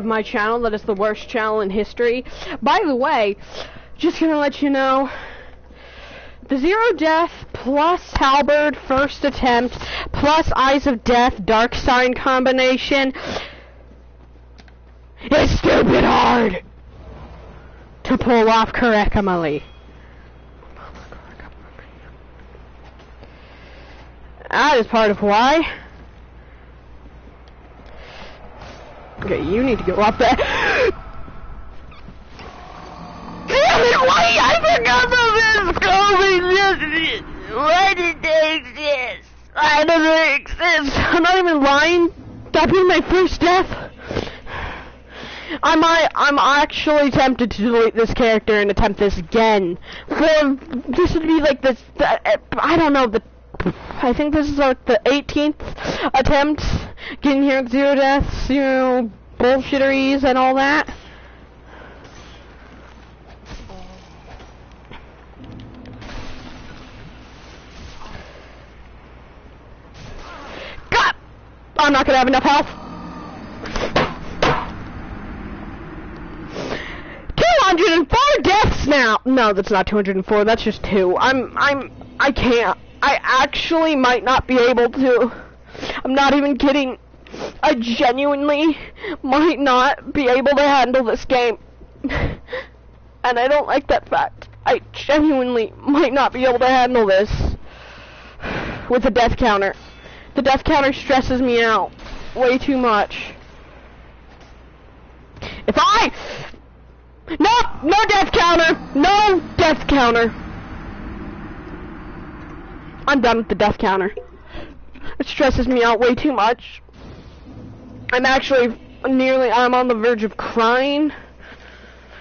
my channel that it's the worst channel in history. By the way, just gonna let you know, the 0 death plus halberd first attempt plus Eyes of Death dark sign combination is stupid hard to pull off correctly. That is part of why. Okay, you need to go up there. Damn it, why? I forgot about this COVID. Why did they exist? Why do they exist? I'm not even lying. That'd be my first death. I'm actually tempted to delete this character and attempt this again. This would be like this, I don't know, I think this is like the 18th attempt getting here with 0 deaths, you know, bullshitteries and all that. God! I'm not gonna have enough health. 204 deaths now! No, that's not 204, that's just 2. I can't. I actually might not be able to. I'm not even kidding. I genuinely might not be able to handle this game. And I don't like that fact. I genuinely might not be able to handle this with the death counter. The death counter stresses me out way too much. No death counter! No death counter! I'm done with the death counter. It stresses me out way too much. I'm on the verge of crying.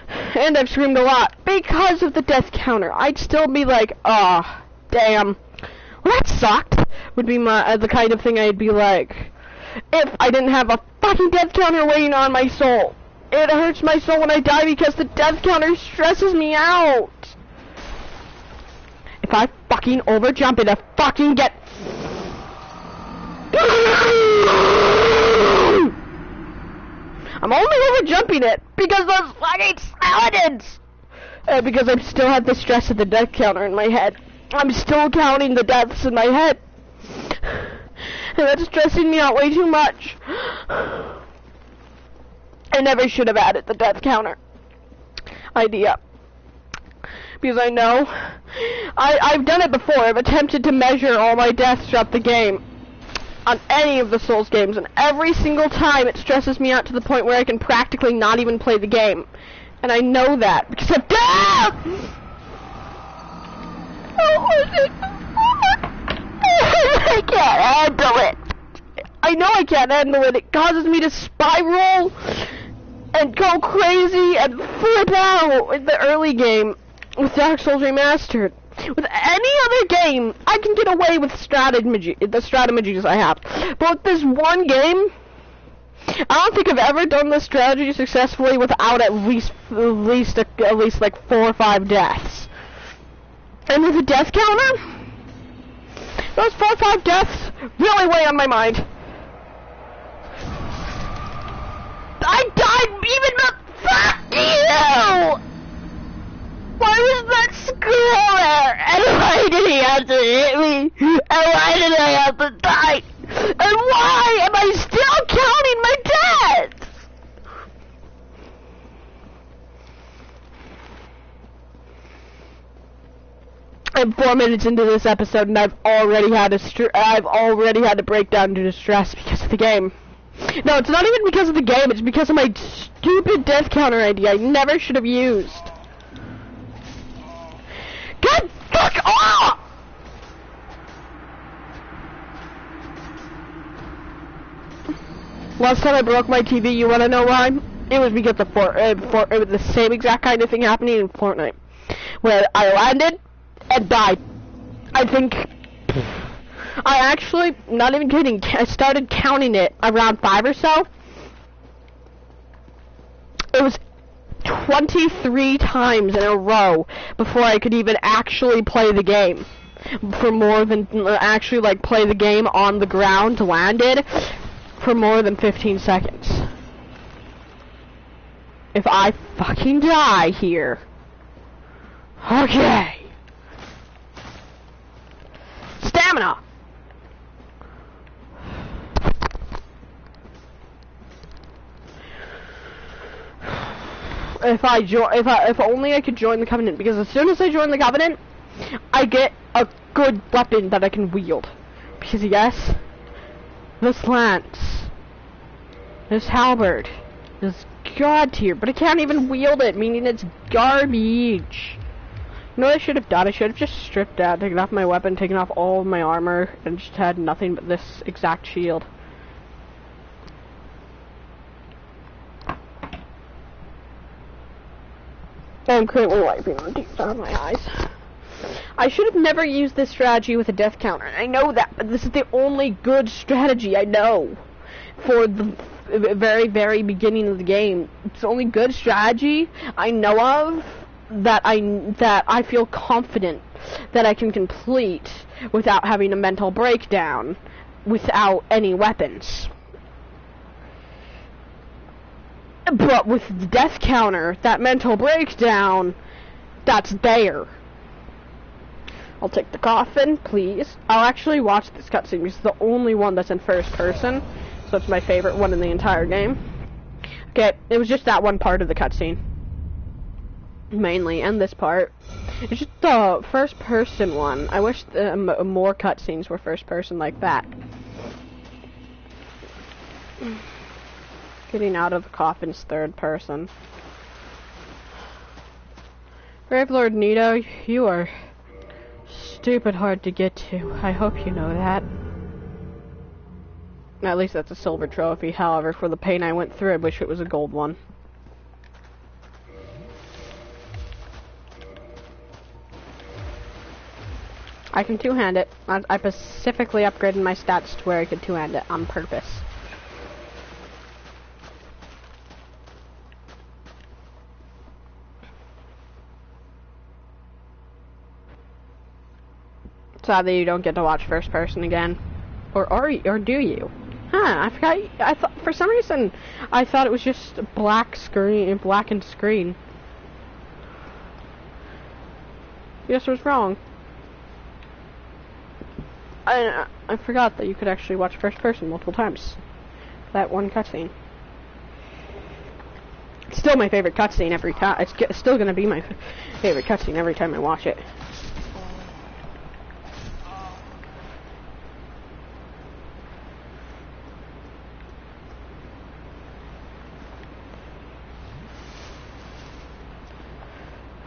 And I've screamed a lot because of the death counter. I'd still be like, oh, damn. Well, that sucked. Would be the kind of thing I'd be like, if I didn't have a fucking death counter weighing on my soul. It hurts my soul when I die because the death counter stresses me out. If I fucking overjump it, I fucking get... I'm only overjumping it because those fucking skeletons! Because I still have the stress of the death counter in my head. I'm still counting the deaths in my head. And that's stressing me out way too much. I never should have added the death counter idea. Because I know, I've done it before. I've attempted to measure all my deaths throughout the game on any of the Souls games, and every single time it stresses me out to the point where I can practically not even play the game. And I know that because I've done. I can't handle it. I know I can't handle it. It causes me to spiral and go crazy and flip out in the early game. With Dark Souls Remastered. With any other game, I can get away with the strategies I have. But with this one game, I don't think I've ever done this strategy successfully without at least like 4 or 5 deaths. And with the death counter, those 4 or 5 deaths really weigh on my mind. I died even fuck you! Why was that skull there? And why did he have to hit me? And why did I have to die? And why am I still counting my deaths? I'm 4 minutes into this episode and I've already had to break down due to stress because of the game. No, it's not even because of the game, it's because of my stupid death counter idea I never should have used. God, fuck off! Last time I broke my TV, you wanna know why? It was because it was the same exact kind of thing happening in Fortnite, where I landed and died. I think I actually, not even kidding, I started counting it around 5 or so. It was 23 times in a row before I could even actually play the game. For more than, actually like play the game on the ground, landed, for more than 15 seconds. if I fucking die here. Okay. Stamina. If only I could join the Covenant, because as soon as I join the Covenant, I get a good weapon that I can wield. Because yes, this lance, this halberd, is god tier, but I can't even wield it, meaning it's garbage. You know what I should have done? I should have just stripped down, taken off my weapon, taken off all of my armor, and just had nothing but this exact shield. I'm currently wiping the tears out of my eyes. I should have never used this strategy with a death counter. I know that, but this is the only good strategy I know for the very, very beginning of the game. It's the only good strategy I know of that I feel confident that I can complete without having a mental breakdown, without any weapons. But with the death counter, that mental breakdown, that's there. I'll take the coffin, please. I'll actually watch this cutscene because it's the only one that's in first person, so it's my favorite one in the entire game. Okay, it was just that one part of the cutscene. Mainly, and this part. It's just the first person one. I wish more cutscenes were first person like that. Getting out of the coffin's third person. Brave Lord Nito, you are stupid hard to get to. I hope you know that. At least that's a silver trophy. However, for the pain I went through, I wish it was a gold one. I can two-hand it. I specifically upgraded my stats to where I could two-hand it on purpose. Sadly, you don't get to watch first person again, or do you? Huh? I forgot. I thought for some reason I thought it was just a blackened screen. Yes, I was wrong. I forgot that you could actually watch first person multiple times. That one cutscene. It's still my favorite cutscene every time. It's still gonna be my favorite cutscene every time I watch it.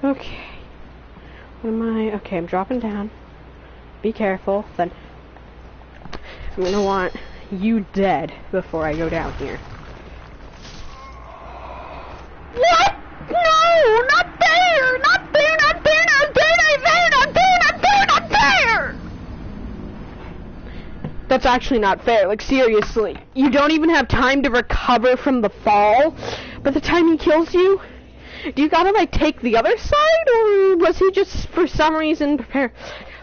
Okay. What am I? Okay, I'm dropping down. Be careful. Then I'm gonna want you dead before I go down here. What? No! Not there! Not there! Not there! Not there! Not there! Not there! Not there! Not there! That's actually not fair. Like, seriously. You don't even have time to recover from the fall. By the time he kills you, do you gotta, like, take the other side? Or was he just, for some reason, prepared?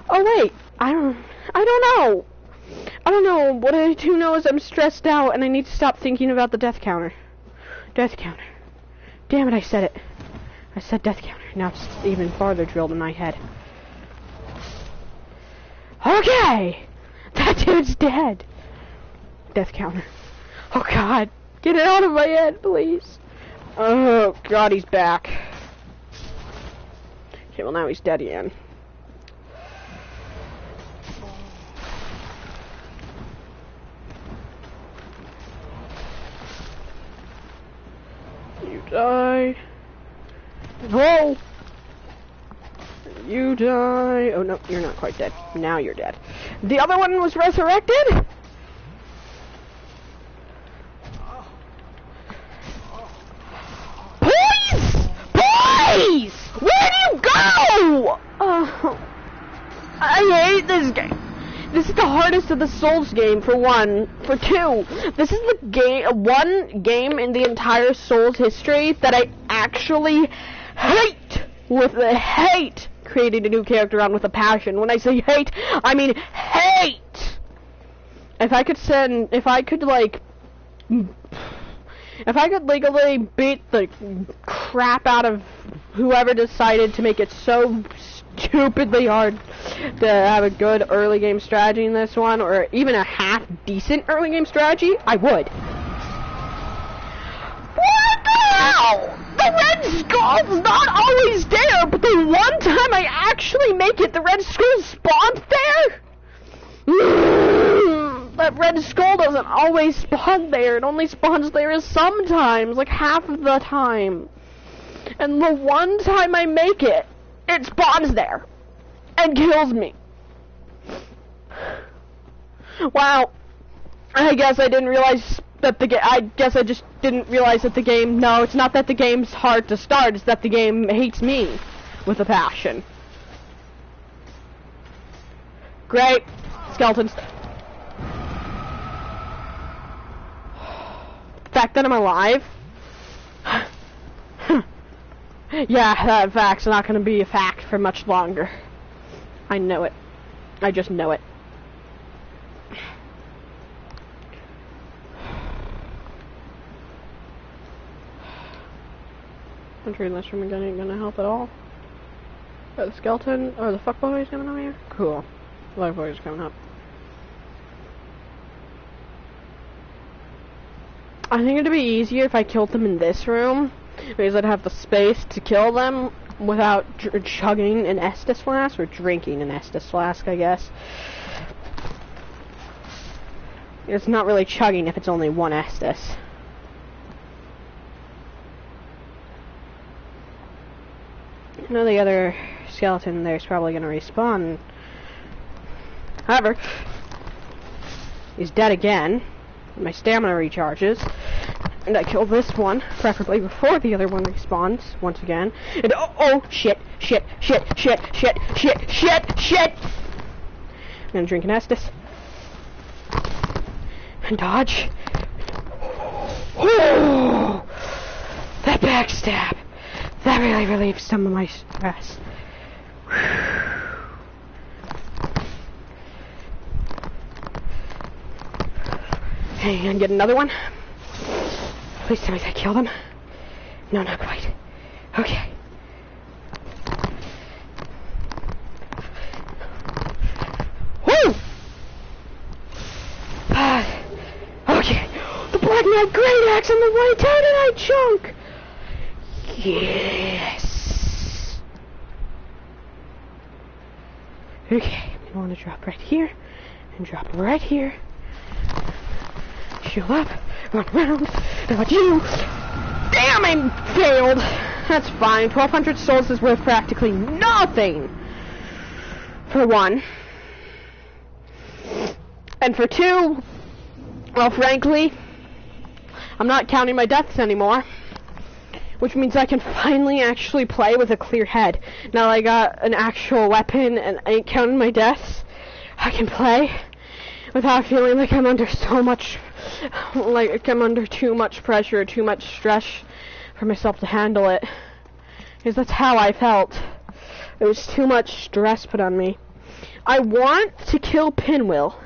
Oh, wait. I don't know. I don't know. What I do know is I'm stressed out and I need to stop thinking about the death counter. Death counter. Damn it, I said it. I said death counter. Now it's even farther drilled in my head. Okay! That dude's dead. Death counter. Oh god. Get it out of my head, please. Oh god, he's back. Okay, well now he's dead again. You die. Whoa! You die. Oh no, you're not quite dead. Now you're dead. The other one was resurrected? Please! Where do you go? Oh, I hate this game. This is the hardest of the Souls game, for one. For two, this is the one game in the entire Souls history that I actually hate with a hate. Creating a new character on with a passion. When I say hate, I mean hate. If I could like If I could legally beat the crap out of whoever decided to make it so stupidly hard to have a good early game strategy in this one, or even a half decent early game strategy, I would. What the hell? The red skull's not always there, but the one time I actually make it, the red skull spawns there? That red skull doesn't always spawn there. It only spawns there sometimes, like half of the time. And the one time I make it, it spawns there and kills me. Wow. I guess I didn't realize that I guess I just didn't realize that the game, no, it's not that the game's hard to start, it's that the game hates me with a passion. Great. Skeletons. The fact that I'm alive? Yeah, that fact's not gonna be a fact for much longer. I know it. I just know it. Entering this room again ain't gonna help at all. The skeleton, or the fuckboy is coming over here? Cool. The fuckboy is coming up. I think it'd be easier if I killed them in this room, because I'd have the space to kill them without chugging an Estus flask, or drinking an Estus flask, I guess. It's not really chugging if it's only one Estus. I know the other skeleton there's probably gonna respawn. However, he's dead again. My stamina recharges, and I kill this one, preferably before the other one respawns once again. And oh shit! I'm gonna drink an Estus and dodge. Oh, that backstab! That really relieves some of my stress. Hey, and get another one. Please tell me I killed him. No, not quite. Okay. Woo! Okay. The Black Knight Great Axe and the White Titanite chunk. Yes. Okay, I want to drop right here and drop right here. Shield up, run around, dodge you. Damn, I failed. That's fine. 1,200 souls is worth practically nothing. For one. And for two, well, frankly, I'm not counting my deaths anymore. Which means I can finally actually play with a clear head. Now that I got an actual weapon and I ain't counting my deaths, I can play without feeling like I'm under so much, like I'm under too much pressure, too much stress for myself to handle it. Because that's how I felt. It was too much stress put on me. I want to kill Pinwheel.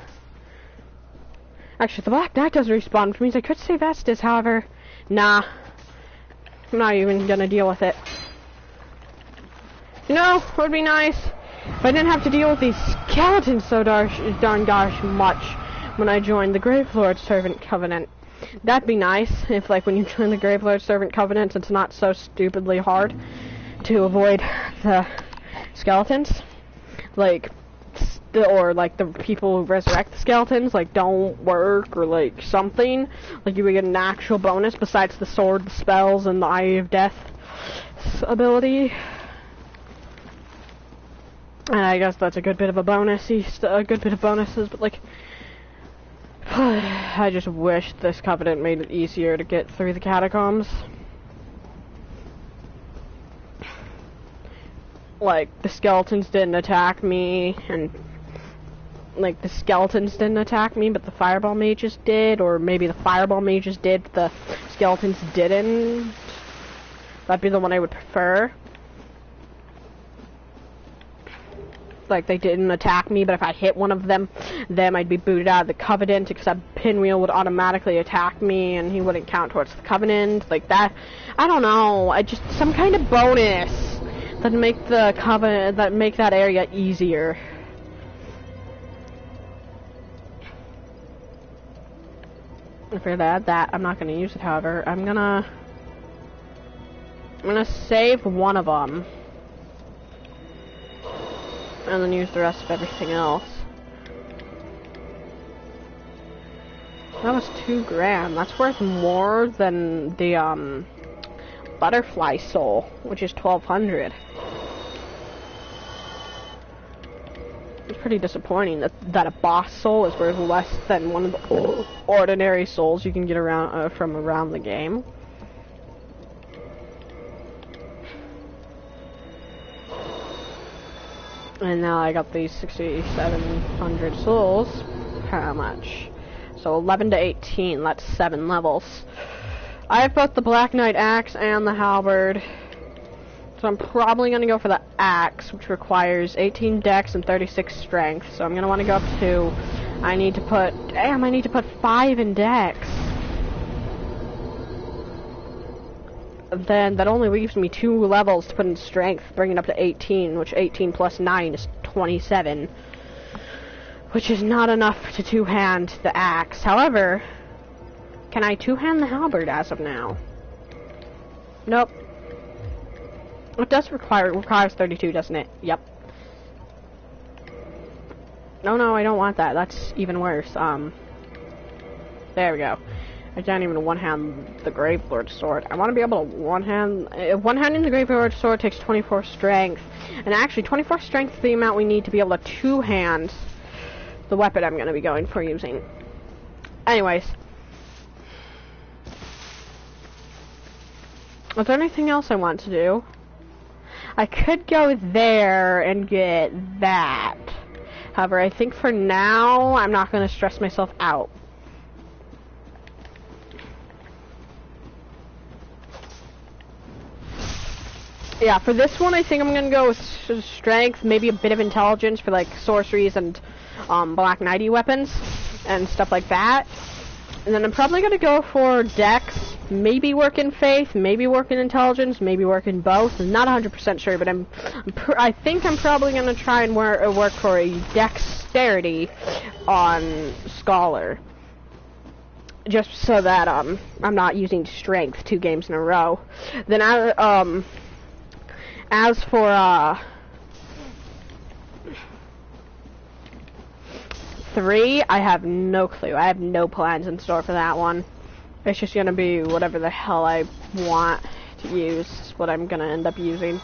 Actually, the Black Knight doesn't respawn, which means I could save Estus, however, nah. I'm not even gonna deal with it. You know, it would be nice if I didn't have to deal with these skeletons so darn gosh much when I joined the Gravelord Servant Covenant. That'd be nice if, like, when you join the Gravelord Servant Covenant, it's not so stupidly hard to avoid the skeletons. Like, or like the people who resurrect the skeletons, like, don't work, or like something. Like, you would get an actual bonus besides the sword, the spells, and the Eye of Death ability. And I guess that's a good bit of a bonus, a good bit of bonuses, but like, I just wish this covenant made it easier to get through the catacombs. Like, the skeletons didn't attack me, and like, the skeletons didn't attack me, but the fireball mages did, or maybe the fireball mages did, but the skeletons didn't. That'd be the one I would prefer. like they didn't attack me, but if I hit one of them, then I'd be booted out of the Covenant, except Pinwheel would automatically attack me and he wouldn't count towards the Covenant, like that. I don't know, I just, some kind of bonus that make the Covenant, that make that area easier. If I add that, I'm not gonna use it, however. I'm gonna save one of them. And then use the rest of everything else. That was $2,000. That's worth more than the butterfly soul, which is 1,200. It's pretty disappointing that a boss soul is worth less than one of the ordinary souls you can get around from around the game. And now I got these 6,700 souls. How much? So 11 to 18, that's 7 levels. I have both the Black Knight Axe and the Halberd. So I'm probably going to go for the Axe, which requires 18 Dex and 36 Strength. So I'm going to want to go up to... I need to put 5 in Dex. Then that only leaves me 2 levels to put in Strength, bringing it up to 18, which 18 plus 9 is 27. Which is not enough to two-hand the Axe. However, can I two-hand the Halberd as of now? Nope. It does requires 32, doesn't it? Yep. No, I don't want that. That's even worse. There we go. I can't even one-hand the Gravelord sword. I want to be able to one-handing the Gravelord sword takes 24 strength. And actually, 24 strength is the amount we need to be able to two-hand the weapon I'm going to be going for using. Anyways. Is there anything else I want to do? I could go there and get that. However, I think for now, I'm not going to stress myself out. Yeah, for this one, I think I'm going to go with strength, maybe a bit of intelligence for, like, sorceries and Black Knighty weapons and stuff like that. And then I'm probably going to go for Dex, maybe work in Faith, maybe work in Intelligence, maybe work in both. I'm not 100% sure, but I think I'm probably going to try and work for a Dexterity on Scholar. Just so that I'm not using Strength 2 games in a row. Then as for 3, I have no clue. I have no plans in store for that one. It's just gonna be whatever the hell I want to use, is what I'm gonna end up using.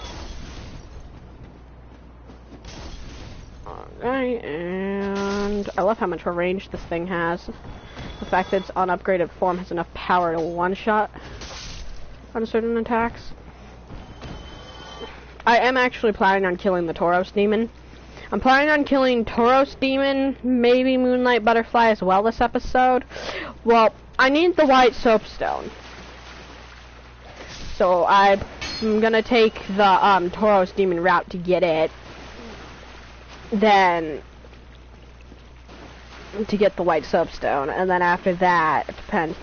Alright, and I love how much range this thing has. The fact that its unupgraded form has enough power to one-shot on certain attacks. I am actually planning on killing the Tauros Demon. I'm planning on killing Tauros Demon, maybe Moonlight Butterfly as well this episode. Well, I need the White Soapstone. So I'm gonna take the Tauros Demon route to get it. Then to get the White Soapstone, and then after that, it depends.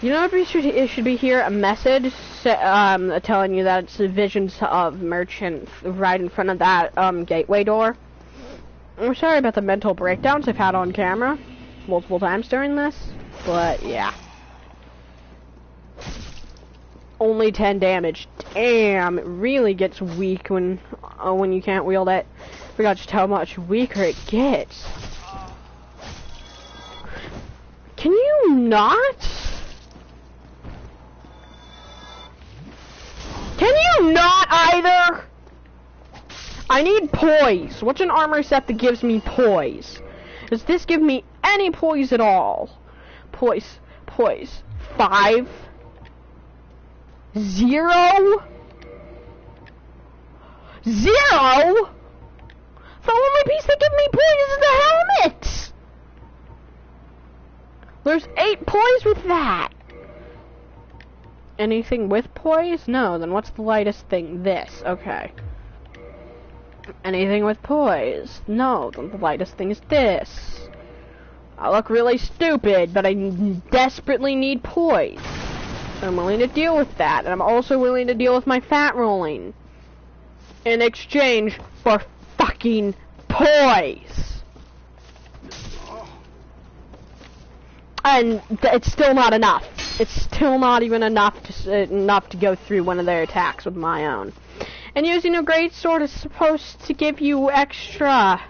You know what it should be here? A message telling you that it's the visions of merchants right in front of that gateway door. I'm sorry about the mental breakdowns I've had on camera multiple times during this, but yeah. Only 10 damage. Damn, it really gets weak when you can't wield it. Forgot just how much weaker it gets. Can you not? Can you not either? I need poise. What's an armor set that gives me poise? Does this give me any poise at all? Poise. 5. 0. 0? The only piece that gives me poise is the helmet. There's 8 poise with that. Anything with poise? No, then what's the lightest thing? This. Okay. Anything with poise. No, the lightest thing is this. I look really stupid, but I desperately need poise. I'm willing to deal with that, and I'm also willing to deal with my fat rolling. In exchange for fucking poise. And it's still not enough. It's still not even enough to go through one of their attacks with my own. And using a great sword is supposed to give you extra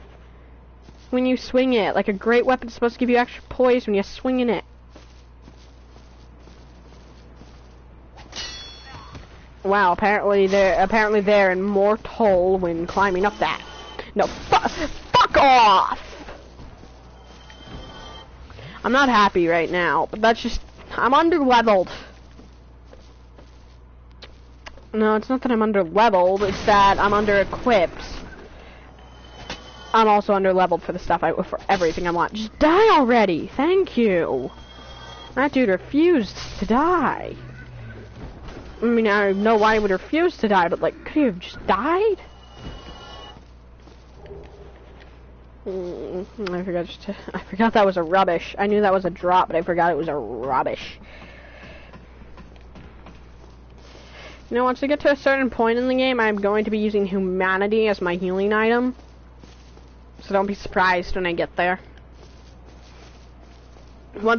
when you swing it. Like a great weapon is supposed to give you extra poise when you're swinging it. Wow, apparently they're immortal when climbing up that. No, fuck off! I'm not happy right now, but that's just, I'm under-leveled. No, it's not that I'm under-leveled, it's that I'm under-equipped. I'm also under-leveled for the stuff for everything I want. Just die already, thank you. That dude refused to die. I mean, I don't know why he would refuse to die, but like, could he have just died? I forgot that was a rubbish. I knew that was a drop, but I forgot it was a rubbish. You know, once I get to a certain point in the game, I'm going to be using humanity as my healing item. So don't be surprised when I get there.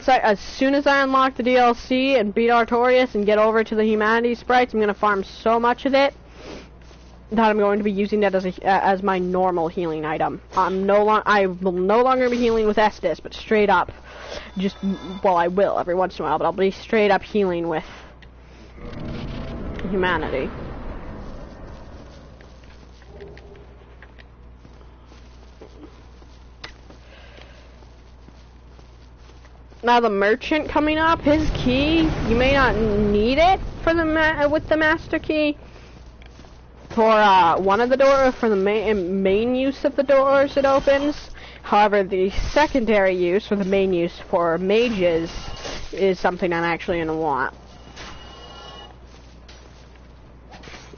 As soon as I unlock the DLC and beat Artorias and get over to the humanity sprites, I'm gonna farm so much of it that I'm going to be using that as my normal healing item. I will no longer be healing with Estus, but straight up, I will every once in a while, but I'll be straight up healing with humanity. Now the merchant coming up, his key, you may not need it for with the master key for one of the doors, for the main use of the doors it opens. However, the secondary use, or the main use for mages, is something I'm actually gonna want.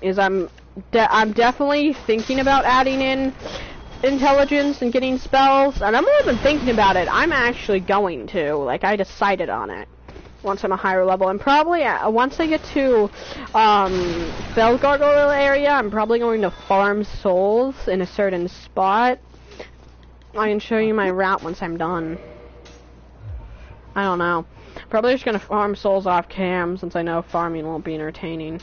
I'm definitely thinking about adding in intelligence and getting spells, and I'm not even thinking about it. I'm actually going to. Like, I decided on it once I'm a higher level, and probably once I get to Fell Gargoyle area, I'm probably going to farm souls in a certain spot. I can show you my route once I'm done. I don't know. Probably just gonna farm souls off cam, since I know farming won't be entertaining.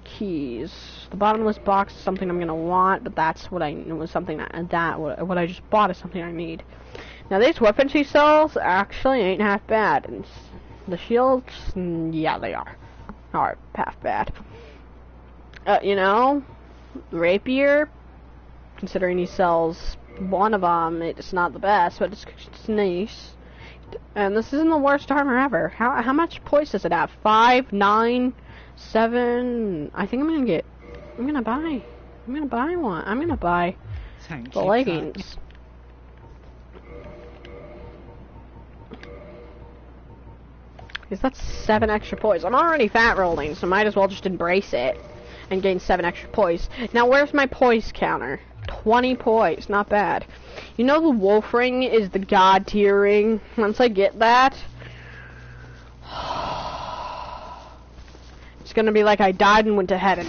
Keys. The bottomless box is something I'm gonna want, but that's what what I just bought is something I need. Now these weaponry cells actually ain't half bad, and the shields, yeah, they are half bad. You know, rapier, considering he sells one of them, it's not the best, but it's nice. And this isn't the worst armor ever. How much poise does it have? 5, 9, 7. I think I'm gonna buy one. I'm gonna buy the leggings. Because that's 7 extra poise. I'm already fat rolling, so might as well just embrace it and gain 7 extra poise. Now where's my poise counter? 20 poise, not bad. You know the wolf ring is the god tier ring. Once I get that, it's gonna be like I died and went to heaven.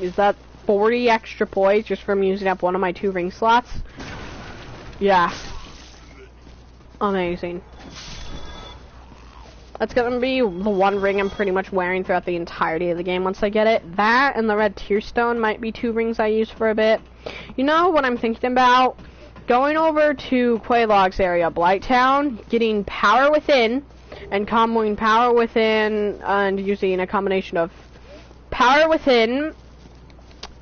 Is that 40 extra poise just from using up one of my 2 ring slots? Yeah. Amazing. That's gonna be the one ring I'm pretty much wearing throughout the entirety of the game once I get it. That and the red tear stone might be 2 rings I use for a bit. You know what I'm thinking about? Going over to Quaylog's area, Blighttown, getting power within, and comboing power within, and using a combination of power within,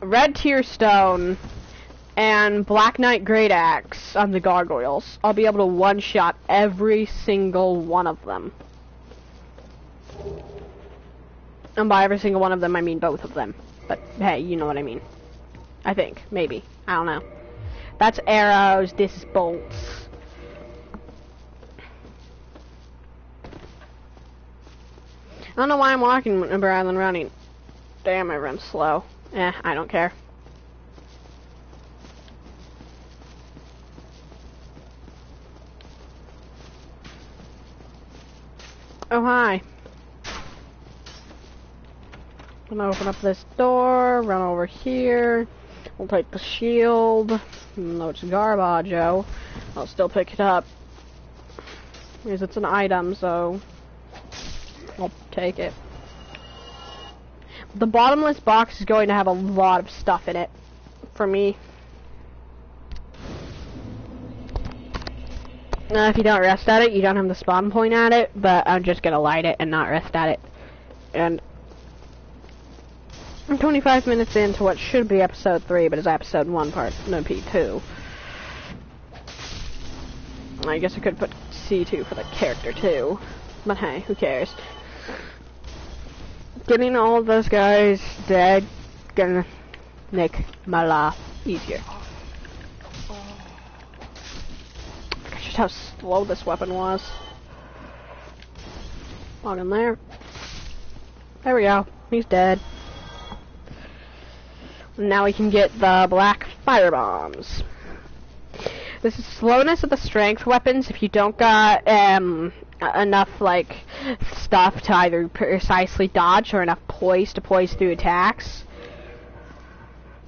red tear stone, and Black Knight Great Axe on the gargoyles. I'll be able to one-shot every single one of them. And by every single one of them, I mean both of them. But hey, you know what I mean. I think. Maybe. I don't know. That's arrows, this is bolts. don't know why I'm walking rather than running. Damn, I run slow. I don't care. Oh, hi. I'm gonna open up this door, run over here. We'll take the shield. Even though it's garbage, I'll still pick it up. Because it's an item, so I'll take it. The bottomless box is going to have a lot of stuff in it for me. If you don't rest at it, you don't have the spawn point at it, but I'm just gonna light it and not rest at it. And I'm 25 minutes into what should be episode 3, but is episode 1 part, no, P2. I guess I could put C2 for the character too, but hey, who cares? Getting all of those guys dead gonna make my life easier. That's just how slow this weapon was. Log in there. There we go. He's dead. Now we can get the black fire bombs. This is slowness of the strength weapons. If you don't got enough like stuff to either precisely dodge or enough poise to poise through attacks.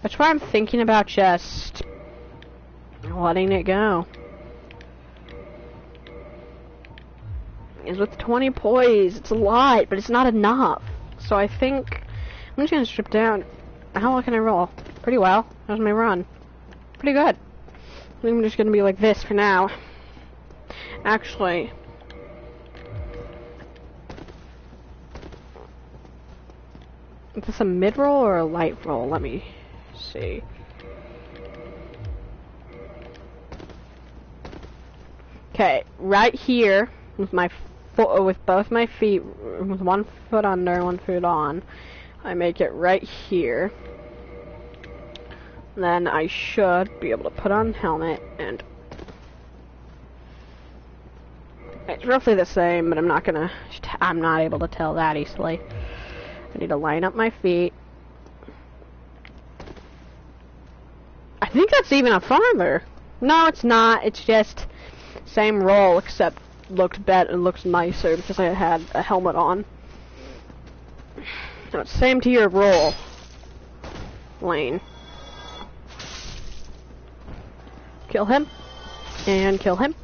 That's why I'm thinking about just letting it go. Because with 20 poise, it's a lot, but it's not enough. So I think I'm just gonna strip down. How well can I roll? Pretty well. How's my run? Pretty good. I think I'm just gonna be like this for now. Actually, is this a mid-roll or a light roll? Let me see. Okay, right here with my foot, with both my feet, with one foot under, one foot on, I make it right here. Then I should be able to put on helmet, and it's roughly the same, but I'm not able to tell that easily. I need to line up my feet. I think that's even a farther. No, it's not. It's just same roll, except looked better and looks nicer because I had a helmet on. No, it's same to your roll, Lane. Kill him, and kill him.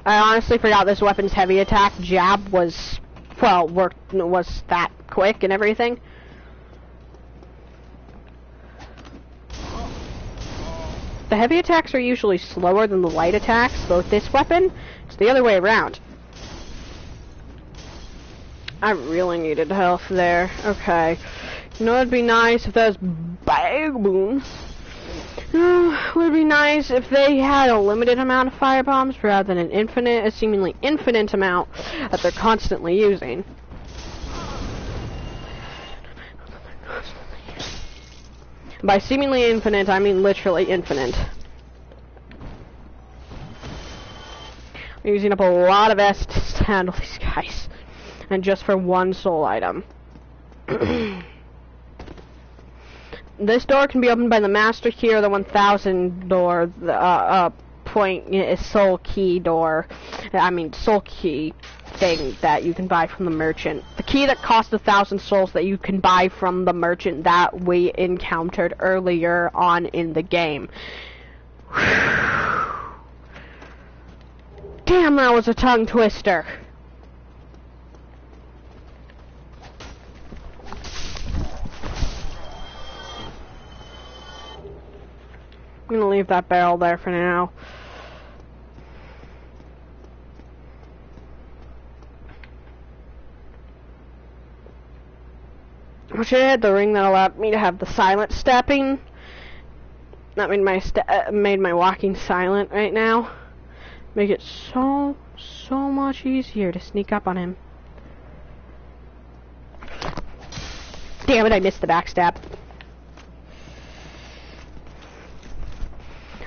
I honestly forgot this weapon's heavy attack jab was, well, was that quick and everything. The heavy attacks are usually slower than the light attacks, but with this weapon, it's the other way around. I really needed health there. Okay. You know, it'd be nice if those baboons. It would be nice if they had a limited amount of fire bombs rather than a seemingly infinite amount that they're constantly using. By seemingly infinite, I mean literally infinite. I'm using up a lot of S to handle these guys. And just for one soul item. This door can be opened by the master key or the 1000 door, the soul key door. I mean soul key thing that you can buy from the merchant. The key that costs 1,000 souls that you can buy from the merchant that we encountered earlier on in the game. Damn, that was a tongue twister. I'm gonna leave that barrel there for now. I wish I had the ring that allowed me to have the silent stepping. That made my walking silent right now. Make it so much easier to sneak up on him. Damn it, I missed the backstab.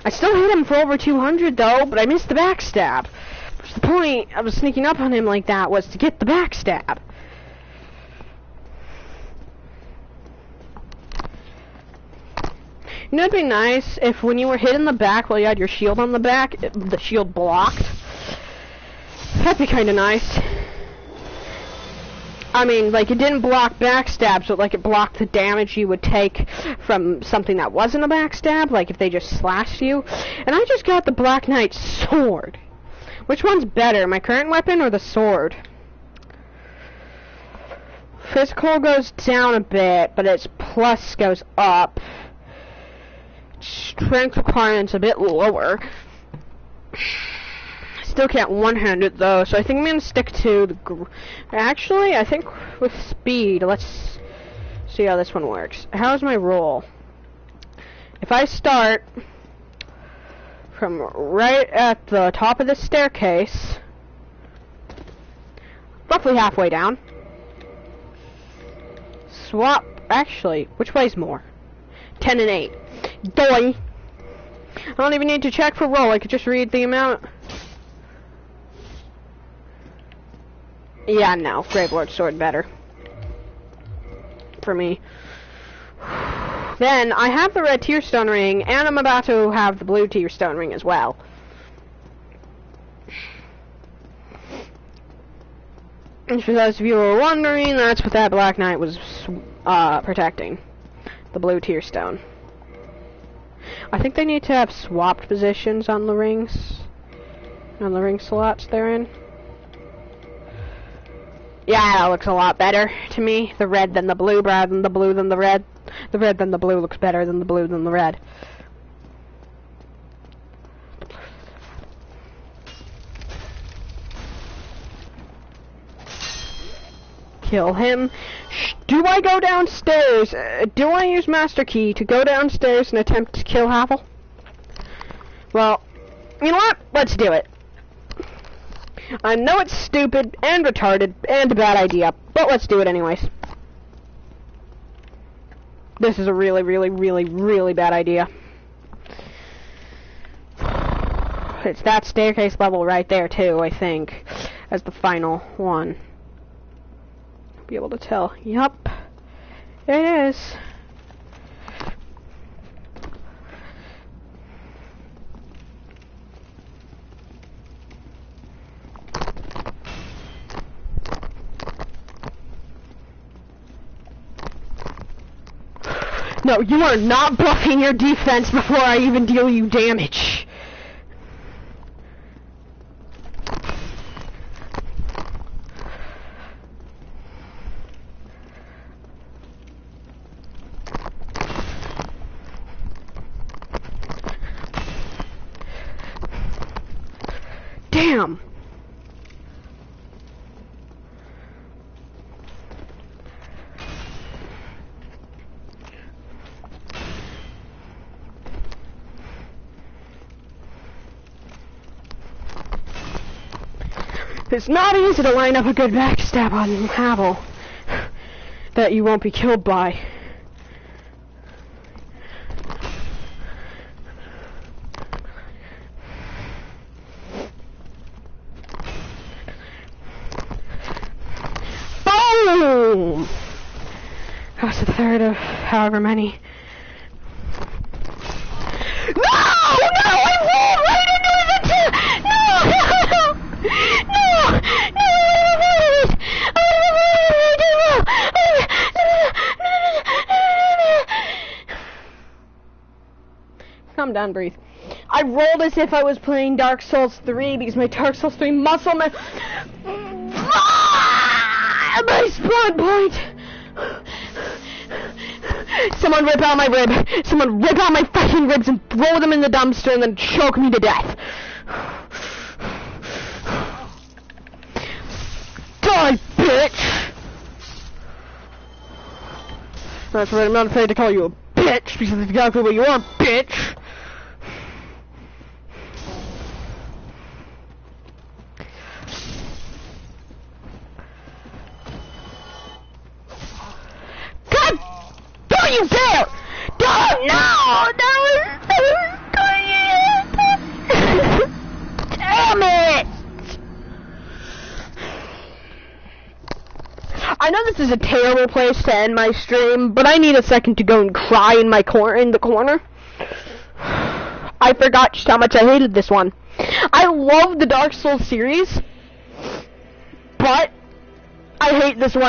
I still hit him for over 200 though, but I missed the backstab. What's the point of sneaking up on him like that was to get the backstab. You know, it'd be nice if when you were hit in the back while you had your shield on the back, the shield blocked. That'd be kind of nice. I mean, like, it didn't block backstabs, but, like, it blocked the damage you would take from something that wasn't a backstab, like if they just slashed you. And I just got the Black Knight sword. Which one's better, my current weapon or the sword? Physical goes down a bit, but its plus goes up. Strength requirement's a bit lower. Still can't one-hand it though, so I think I'm gonna stick to the actually, I think with speed, let's see how this one works. How's my roll? If I start from right at the top of the staircase, roughly halfway down, swap, actually, which way's more? 10 and 8. Doy! I don't even need to check for roll, I could just read the amount. Yeah, no, Gravelord sword better. For me. Then, I have the red tier stone ring, and I'm about to have the blue tier stone ring as well. And for those of you who are wondering, that's what that Black Knight was protecting. The blue tier stone. I think they need to have swapped positions on the rings. On the ring slots they're in. Yeah, that looks a lot better to me. The red than the blue, rather than the blue than the red. The red than the blue looks better than the blue than the red. Kill him. Do I go downstairs? Do I use Master Key to go downstairs and attempt to kill Havel? Well, you know what? Let's do it. I know it's stupid and retarded and a bad idea, but let's do it anyways. This is a really, really, really, really bad idea. It's that staircase level right there too, I think, as the final one. Be able to tell. Yup. There it is. No, you are not buffing your defense before I even deal you damage. Damn. It's not easy to line up a good backstab on Havel that you won't be killed by. Boom! That's the third of however many. No! No! I rolled right into the two! No! Calm down, breathe. I rolled as if I was playing Dark Souls 3 because my Dark Souls 3 muscle my spawn point. Someone rip out my rib. Someone rip out my fucking ribs and throw them in the dumpster and then choke me to death. Die, bitch! That's right, I'm not afraid to call you a bitch, because that's exactly what you are, bitch! God! Don't you dare! Don't! No! Damn it! I know this is a terrible place to end my stream, but I need a second to go and cry in my in the corner. I forgot just how much I hated this one. I love the Dark Souls series, but I hate this one.